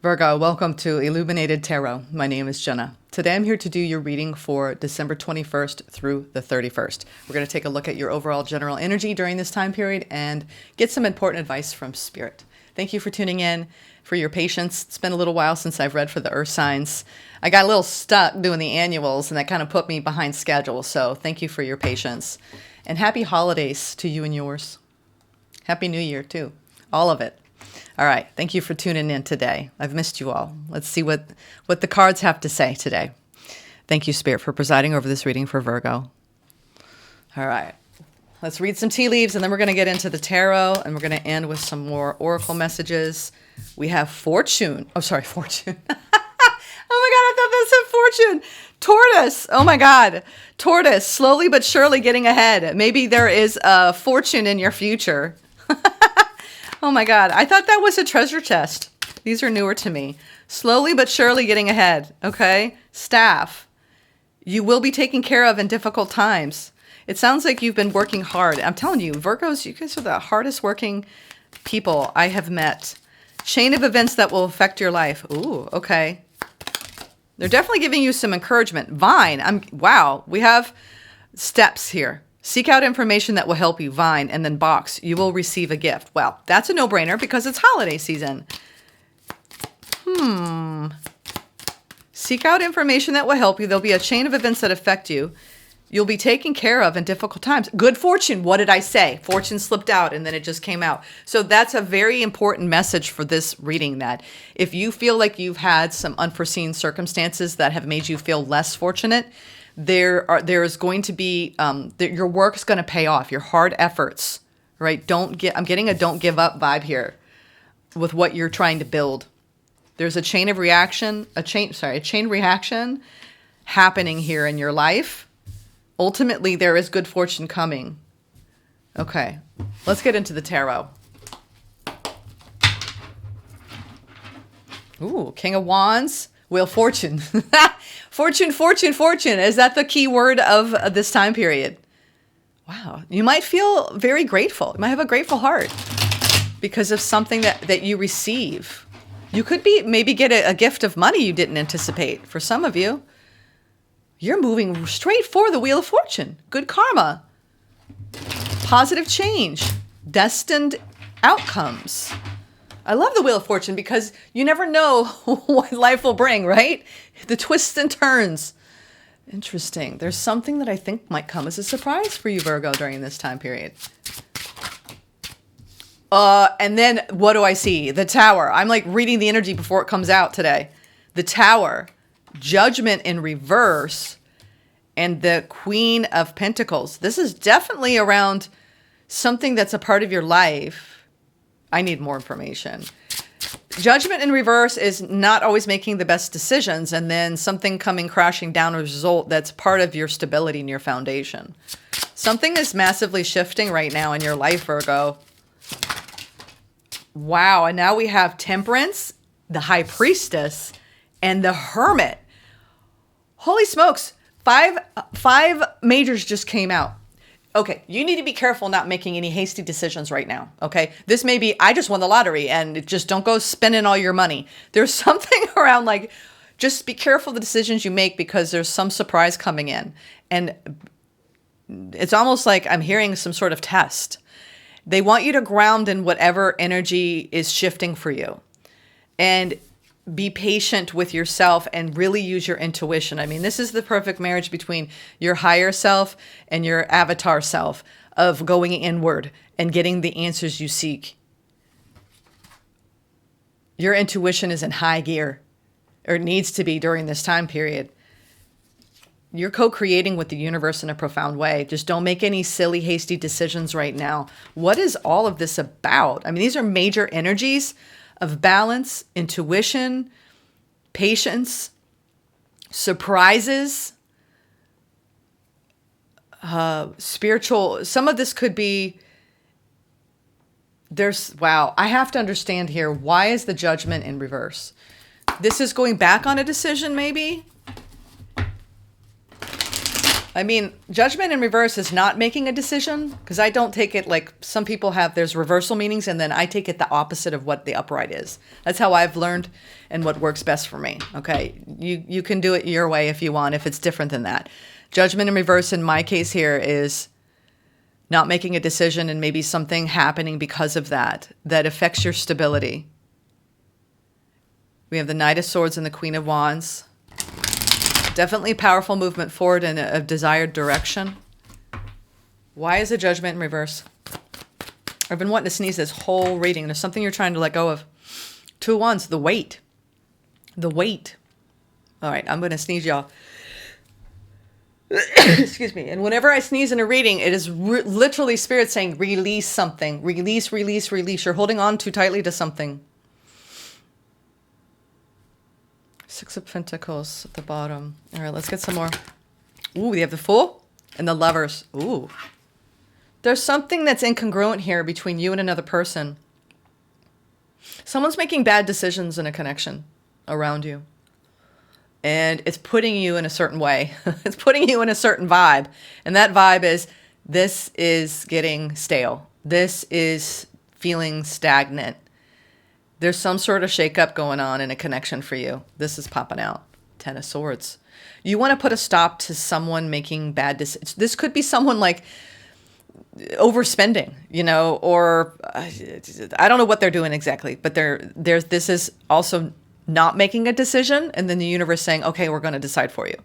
Virgo, welcome to Illuminated Tarot. My name is Jenna. Today I'm here to do your reading for December 21st through the 31st. We're going to take a look at your overall general energy during this time period and get some important advice from Spirit. Thank you for tuning in, for your patience. It's been a little while since I've read for the Earth signs. I got a little stuck doing the annuals and that kind of put me behind schedule. So thank you for your patience. And happy holidays to you and yours. Happy New Year too. All of it. All right. Thank you for tuning in today. I've missed you all. Let's see what the cards have to say today. Thank you, Spirit, for presiding over this reading for Virgo. All right. Let's read some tea leaves, and then we're going to get into the tarot, and we're going to end with some more oracle messages. We have Fortune. Oh, sorry, Fortune. Oh, my God. I thought that said Fortune. Tortoise. Oh, my God. Tortoise. Slowly but surely getting ahead. Maybe there is a fortune in your future. Oh my God, I thought that was a treasure chest. These are newer to me. Slowly but surely getting ahead, okay? Staff, you will be taken care of in difficult times. It sounds like you've been working hard. I'm telling you, Virgos, you guys are the hardest working people I have met. Chain of events that will affect your life. Ooh, okay. They're definitely giving you some encouragement. Vine, wow, we have steps here. Seek out information that will help you. Vine, and then box. You will receive a gift. Well, that's a no-brainer because it's holiday season. Seek out information that will help you. There'll be a chain of events that affect you. You'll be taken care of in difficult times. Good fortune. What did I say? Fortune slipped out and then it just came out. So that's a very important message for this reading, that if you feel like you've had some unforeseen circumstances that have made you feel less fortunate, there is going to be your work's going to pay off, your hard efforts, right? I'm getting a don't give up vibe here with what you're trying to build. There's a chain reaction happening here in your life. Ultimately, there is good fortune coming. Okay, let's get into the tarot. Ooh, King of Wands. Wheel Fortune. Fortune, fortune, fortune. Is that the key word of this time period? Wow. You might feel very grateful. You might have a grateful heart because of something that you receive. You could maybe get a gift of money you didn't anticipate. For some of you, you're moving straight for the Wheel of Fortune. Good karma. Positive change. Destined outcomes. I love the Wheel of Fortune because you never know what life will bring, right? The twists and turns. Interesting. There's something that I think might come as a surprise for you, Virgo, during this time period. And then what do I see? The Tower. I'm like reading the energy before it comes out today. The Tower. Judgment in reverse. And the Queen of Pentacles. This is definitely around something that's a part of your life. I need more information. Judgment in reverse is not always making the best decisions, and then something coming crashing down as a result that's part of your stability and your foundation. Something is massively shifting right now in your life, Virgo. Wow, and now we have Temperance, the High Priestess, and the Hermit. Holy smokes, five majors just came out. Okay, you need to be careful not making any hasty decisions right now, okay? This may be, I just won the lottery, and just don't go spending all your money. There's something around like, just be careful the decisions you make because there's some surprise coming in. And it's almost like I'm hearing some sort of test. They want you to ground in whatever energy is shifting for you. And be patient with yourself and really use your intuition. I mean, this is the perfect marriage between your higher self and your avatar self of going inward and getting the answers you seek. Your intuition is in high gear, or it needs to be during this time period. You're co-creating with the universe in a profound way. Just don't make any silly, hasty decisions right now. What is all of this about? I mean, these are major energies of balance, intuition, patience, surprises, spiritual. Some of this could be, wow, I have to understand here, why is the Judgment in reverse? This is going back on a decision, maybe? I mean, judgment in reverse is not making a decision, because I don't take it like some people have. There's reversal meanings, and then I take it the opposite of what the upright is. That's how I've learned and what works best for me. Okay, you can do it your way if you want, if it's different than that. Judgment in reverse in my case here is not making a decision and maybe something happening because of that affects your stability. We have the Knight of Swords and the Queen of Wands. Definitely powerful movement forward in a desired direction. Why is the Judgment in reverse? I've been wanting to sneeze this whole reading. There's something you're trying to let go of. Two of Wands, the weight. The weight. All right, I'm going to sneeze, y'all. Excuse me. And whenever I sneeze in a reading, it is literally Spirit saying, release something. Release, release, release. You're holding on too tightly to something. Six of Pentacles at the bottom. All right, let's get some more. Ooh, we have the Fool and the Lovers. Ooh. There's something that's incongruent here between you and another person. Someone's making bad decisions in a connection around you. And it's putting you in a certain way. It's putting you in a certain vibe. And that vibe is, this is getting stale. This is feeling stagnant. There's some sort of shakeup going on in a connection for you. This is popping out. Ten of Swords. You want to put a stop to someone making bad decisions. This could be someone like overspending, you know, or I don't know what they're doing exactly, but this is also not making a decision, and then the universe saying, okay, we're going to decide for you.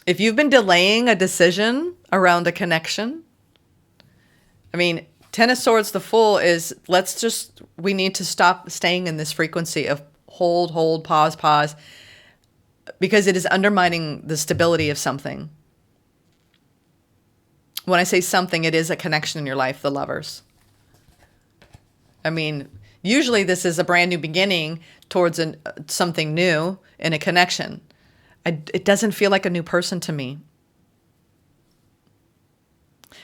If you've been delaying a decision around a connection, I mean, Ten of Swords, the Fool is, we need to stop staying in this frequency of hold, pause, because it is undermining the stability of something. When I say something, it is a connection in your life, the Lovers. I mean, usually this is a brand new beginning towards something new in a connection. It doesn't feel like a new person to me.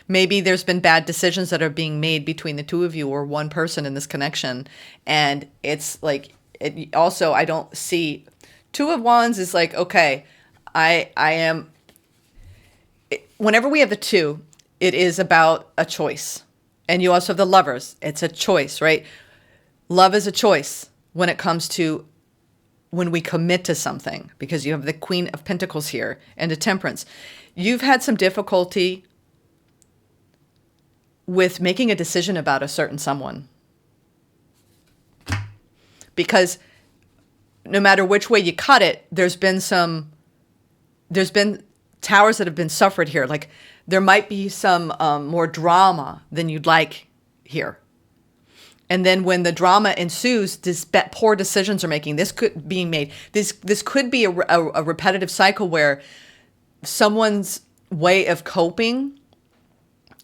Maybe there's been bad decisions that are being made between the two of you or one person in this connection. And it's like, I don't see, Two of Wands is like, okay, I am, whenever we have the two, it is about a choice. And you also have the Lovers. It's a choice, right? Love is a choice when it comes to when we commit to something, because you have the Queen of Pentacles here and a Temperance. You've had some difficulty with making a decision about a certain someone, because no matter which way you cut it, there's been towers that have been suffered here. Like there might be some more drama than you'd like here. And then when the drama ensues, poor decisions are making. This could be made. This could be a repetitive cycle where someone's way of coping,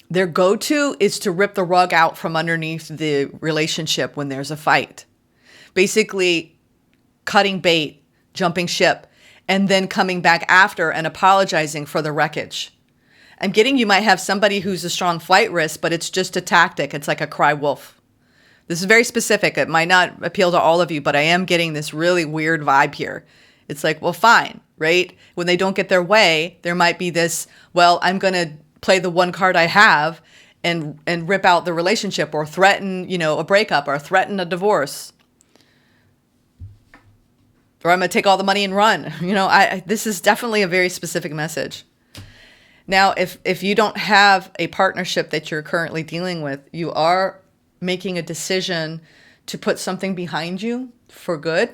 their go-to is to rip the rug out from underneath the relationship when there's a fight. Basically, cutting bait, jumping ship, and then coming back after and apologizing for the wreckage. I'm getting you might have somebody who's a strong flight risk, but it's just a tactic. It's like a cry wolf. This is very specific. It might not appeal to all of you, but I am getting this really weird vibe here. It's like, well, fine, right? When they don't get their way, there might be this, well, I'm going to play the one card I have and rip out the relationship, or threaten, a breakup, or threaten a divorce. Or I'm going to take all the money and run. This is definitely a very specific message. Now, if you don't have a partnership that you're currently dealing with, you are making a decision to put something behind you for good,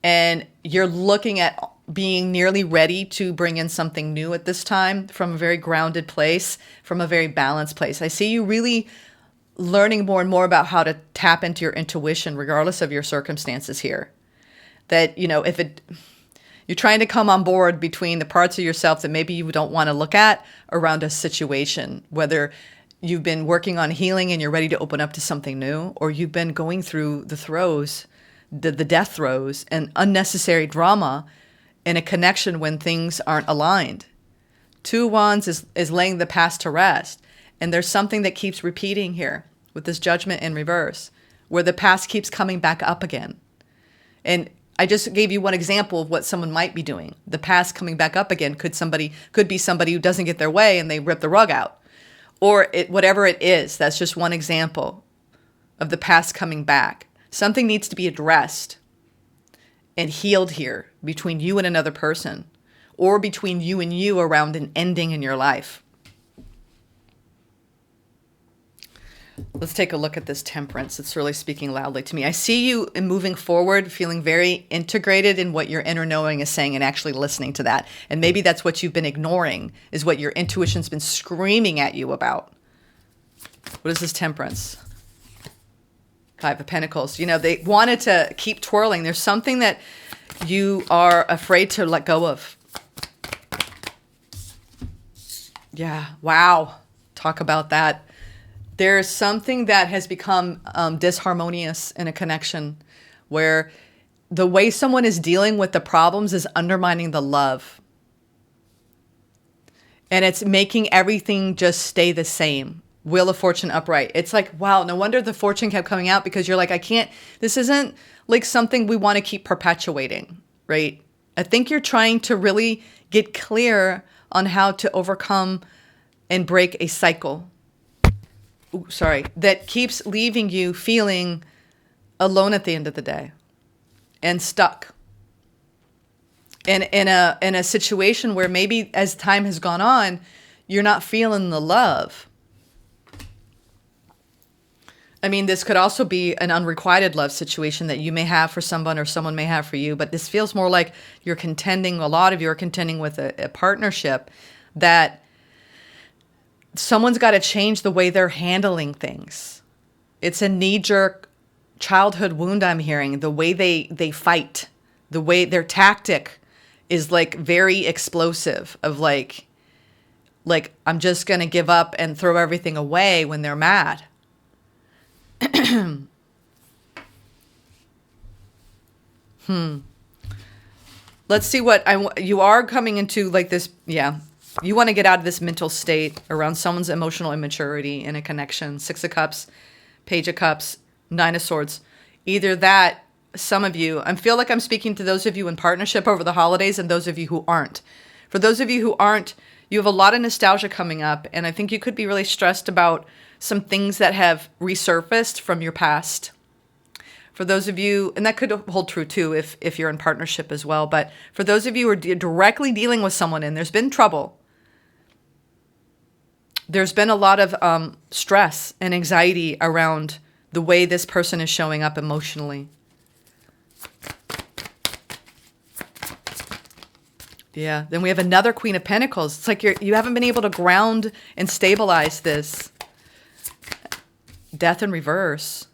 and you're looking at being nearly ready to bring in something new at this time from a very grounded place, from a very balanced place. I see you really learning more and more about how to tap into your intuition regardless of your circumstances here. That, you're trying to come on board between the parts of yourself that maybe you don't want to look at around a situation, whether you've been working on healing and you're ready to open up to something new, or you've been going through the throes, the death throes and unnecessary drama in a connection when things aren't aligned. Two of Wands is laying the past to rest. And there's something that keeps repeating here with this Judgment in reverse, where the past keeps coming back up again. And I just gave you one example of what someone might be doing. The past coming back up again could be somebody who doesn't get their way and they rip the rug out. Or whatever it is, that's just one example of the past coming back. Something needs to be addressed and healed here between you and another person, or between you and you around an ending in your life. Let's take a look at this Temperance. It's really speaking loudly to me. I see you moving forward, feeling very integrated in what your inner knowing is saying and actually listening to that. And maybe that's what you've been ignoring, is what your intuition's been screaming at you about. What is this Temperance? Five of Pentacles. You know, they wanted to keep twirling. There's something that you are afraid to let go of. Yeah, wow. Talk about that. There's something that has become disharmonious in a connection where the way someone is dealing with the problems is undermining the love. And it's making everything just stay the same. Wheel of Fortune upright. It's like, wow, no wonder the fortune kept coming out, because you're like, this isn't like something we want to keep perpetuating, right? I think you're trying to really get clear on how to overcome and break a cycle. That keeps leaving you feeling alone at the end of the day and stuck in a situation where maybe as time has gone on, you're not feeling the love. I mean, this could also be an unrequited love situation that you may have for someone or someone may have for you, but this feels more like a lot of you are contending with a partnership that someone's got to change the way they're handling things. It's a knee-jerk childhood wound I'm hearing. The way they fight, the way their tactic is like very explosive of like I'm just going to give up and throw everything away when they're mad. Let's see what you are coming into like this. Yeah. You want to get out of this mental state around someone's emotional immaturity in a connection. Six of Cups, Page of Cups, Nine of Swords. Either that, some of you, I feel like I'm speaking to those of you in partnership over the holidays and those of you who aren't. For those of you who aren't, you have a lot of nostalgia coming up, and I think you could be really stressed about some things that have resurfaced from your past. For those of you, and that could hold true too if you're in partnership as well, but for those of you who are directly dealing with someone and there's been trouble, there's been a lot of stress and anxiety around the way this person is showing up emotionally. Yeah, then we have another Queen of Pentacles. It's like you haven't been able to ground and stabilize this. Death in reverse.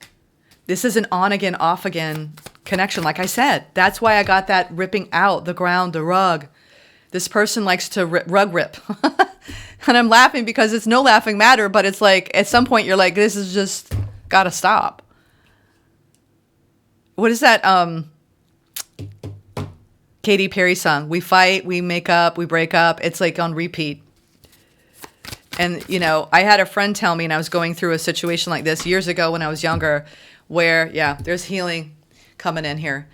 This is an on again, off again connection. Like I said, that's why I got that ripping out the ground, the rug. This person likes to rug rip. And I'm laughing because it's no laughing matter, but it's like at some point you're like, this is just gotta stop. What is that Katy Perry song? We fight, we make up, we break up. It's like on repeat. And, you know, I had a friend tell me, and I was going through a situation like this years ago when I was younger, where, yeah, there's healing coming in here.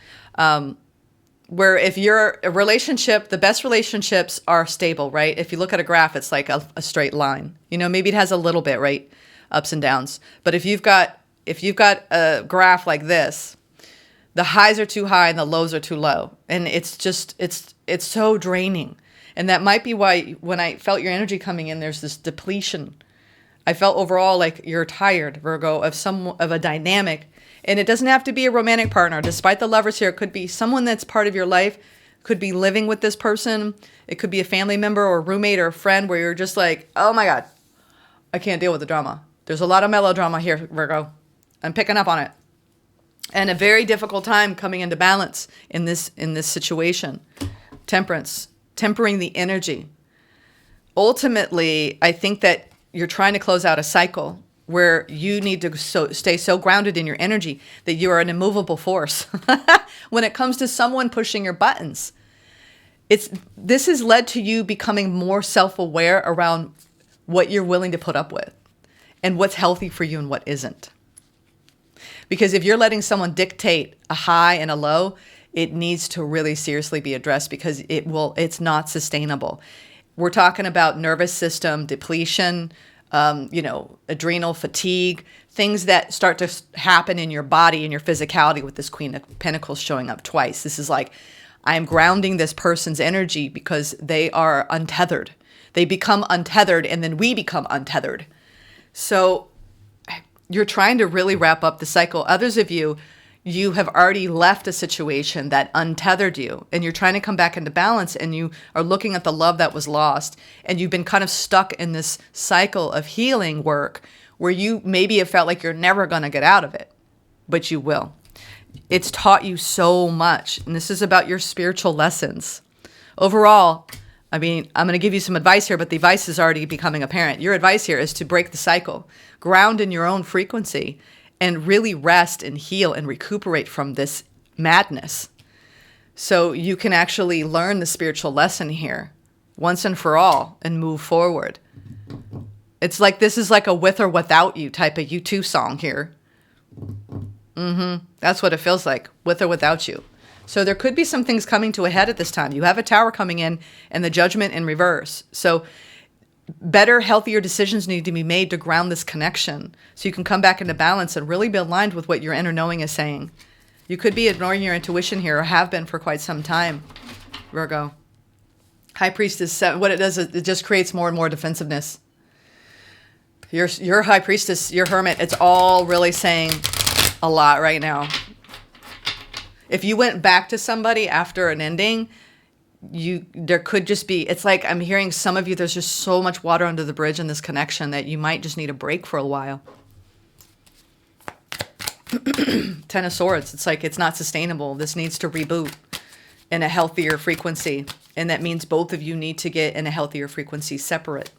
Where if you're a relationship, the best relationships are stable, right? If you look at a graph, it's like a straight line. You know, maybe it has a little bit, right? Ups and downs. But if you've got a graph like this, the highs are too high and the lows are too low. And it's just, it's so draining. And that might be why when I felt your energy coming in, there's this depletion. I felt overall like you're tired, Virgo, of a dynamic. And it doesn't have to be a romantic partner. Despite the Lovers here, it could be someone that's part of your life, could be living with this person. It could be a family member or a roommate or a friend where you're just like, oh my God, I can't deal with the drama. There's a lot of melodrama here, Virgo. I'm picking up on it. And a very difficult time coming into balance in this situation. Temperance, tempering the energy. Ultimately, I think that you're trying to close out a cycle where you need to stay so grounded in your energy that you are an immovable force. When it comes to someone pushing your buttons, this has led to you becoming more self-aware around what you're willing to put up with and what's healthy for you and what isn't. Because if you're letting someone dictate a high and a low, it needs to really seriously be addressed because it's not sustainable. We're talking about nervous system depletion, adrenal fatigue, things that start to happen in your body and your physicality with this Queen of Pentacles showing up twice. This is like, I'm grounding this person's energy because they are untethered. They become untethered and then we become untethered. So you're trying to really wrap up the cycle. Others of you have already left a situation that untethered you and you're trying to come back into balance, and you are looking at the love that was lost, and you've been kind of stuck in this cycle of healing work where you maybe have felt like you're never going to get out of it, but you will. It's taught you so much, and this is about your spiritual lessons. Overall, I mean, I'm going to give you some advice here, but the advice is already becoming apparent. Your advice here is to break the cycle, ground in your own frequency, and really rest and heal and recuperate from this madness. So you can actually learn the spiritual lesson here once and for all and move forward. It's like, this is like a With or Without You type of U2 song here. That's what it feels like, with or without you. So there could be some things coming to a head at this time. You have a Tower coming in and the Judgment in reverse. So better, healthier decisions need to be made to ground this connection so you can come back into balance and really be aligned with what your inner knowing is saying. You could be ignoring your intuition here, or have been for quite some time, Virgo. High Priestess, what it does is it just creates more and more defensiveness. Your High Priestess, your Hermit, it's all really saying a lot right now. If you went back to somebody after an ending, there could just be, it's like I'm hearing some of you, there's just so much water under the bridge in this connection that you might just need a break for a while. Ten of Swords, it's like it's not sustainable. This needs to reboot in a healthier frequency. And that means both of you need to get in a healthier frequency separate.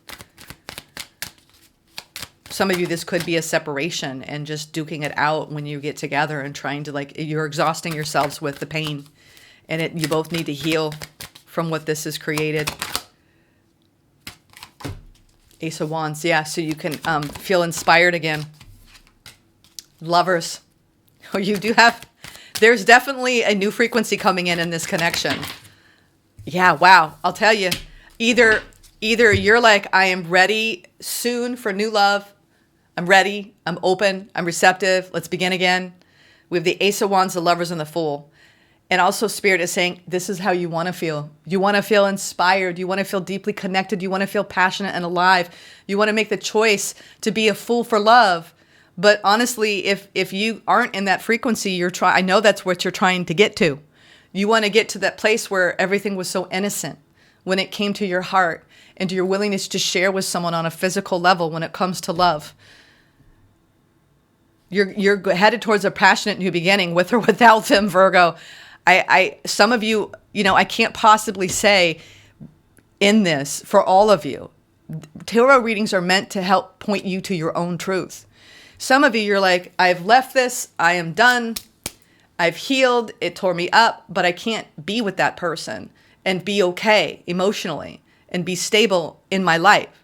Some of you, this could be a separation and just duking it out when you get together and trying to, like, you're exhausting yourselves with the pain. And you both need to heal from what this has created. Ace of Wands, yeah, so you can feel inspired again. Lovers, oh, you do have, there's definitely a new frequency coming in this connection. Yeah, wow, I'll tell you, either you're like, I am ready soon for new love. I'm ready, I'm open, I'm receptive, let's begin again. We have the Ace of Wands, the Lovers, and the Fool. And also Spirit is saying, this is how you want to feel. You want to feel inspired. You want to feel deeply connected. You want to feel passionate and alive. You want to make the choice to be a fool for love. But honestly, if you aren't in that frequency, I know that's what you're trying to get to. You want to get to that place where everything was so innocent when it came to your heart and to your willingness to share with someone on a physical level when it comes to love. You're headed towards a passionate new beginning, with or without them, Virgo. Some of you, I can't possibly say in this for all of you. Tarot readings are meant to help point you to your own truth. Some of you, you're like, I've left this, I am done, I've healed, it tore me up, but I can't be with that person and be okay emotionally and be stable in my life.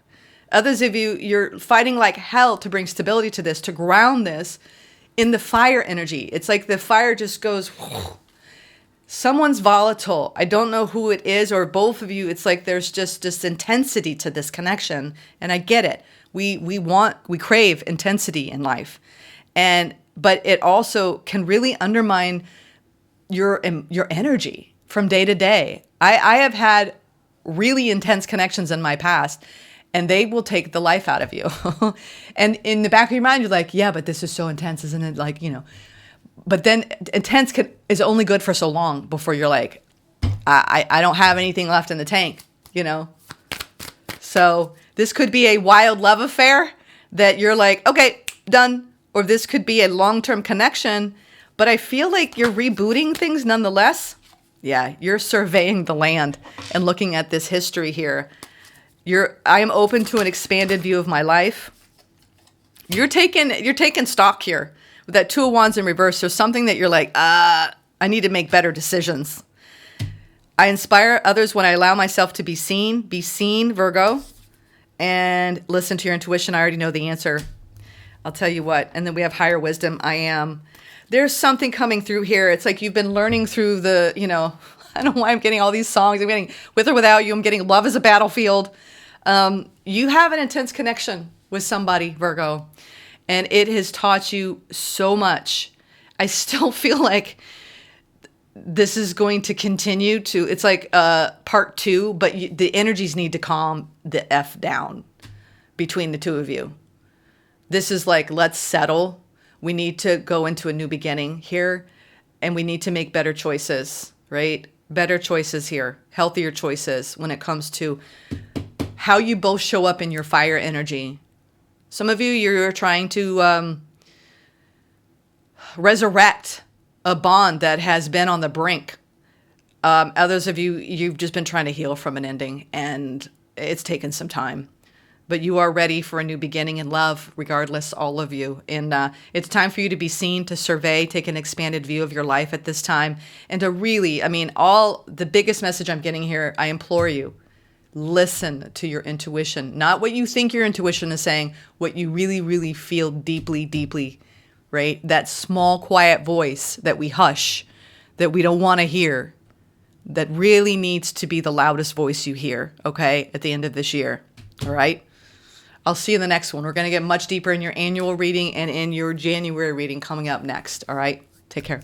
Others of you, you're fighting like hell to bring stability to this, to ground this in the fire energy. It's like the fire just goes, someone's volatile. I don't know who it is, or both of you. It's like there's just this intensity to this connection. And I get it. We crave intensity in life. But it also can really undermine your energy from day to day. I have had really intense connections in my past, and they will take the life out of you. And in the back of your mind, you're like, yeah, but this is so intense, isn't it? Like, but then intense is only good for so long before you're like, I don't have anything left in the tank, So this could be a wild love affair that you're like, okay, done. Or this could be a long-term connection, but I feel like you're rebooting things nonetheless. Yeah, you're surveying the land and looking at this history here. I am open to an expanded view of my life. You're taking stock here. With that Two of Wands in reverse, there's something that you're like, I need to make better decisions. I inspire others when I allow myself to be seen. Be seen, Virgo. And listen to your intuition. I already know the answer. I'll tell you what. And then we have higher wisdom. I am. There's something coming through here. It's like you've been learning through the, I don't know why I'm getting all these songs. I'm getting With or Without You. I'm getting Love is a Battlefield. You have an intense connection with somebody, Virgo, and it has taught you so much. I still feel like this is going to continue to, it's like part 2, but the energies need to calm the F down between the two of you. This is like, let's settle. We need to go into a new beginning here, and we need to make better choices, right? Better choices here, healthier choices when it comes to how you both show up in your fire energy. Some of you, you're trying to resurrect a bond that has been on the brink. Others of you, you've just been trying to heal from an ending, and it's taken some time. But you are ready for a new beginning in love, regardless, all of you. And it's time for you to be seen, to survey, take an expanded view of your life at this time. And to really, the biggest message I'm getting here, I implore you, listen to your intuition. Not what you think your intuition is saying, what you really, really feel deeply, deeply, right? That small, quiet voice that we hush, that we don't want to hear, that really needs to be the loudest voice you hear, okay, at the end of this year, all right? I'll see you in the next one. We're going to get much deeper in your annual reading and in your January reading coming up next. All right. Take care.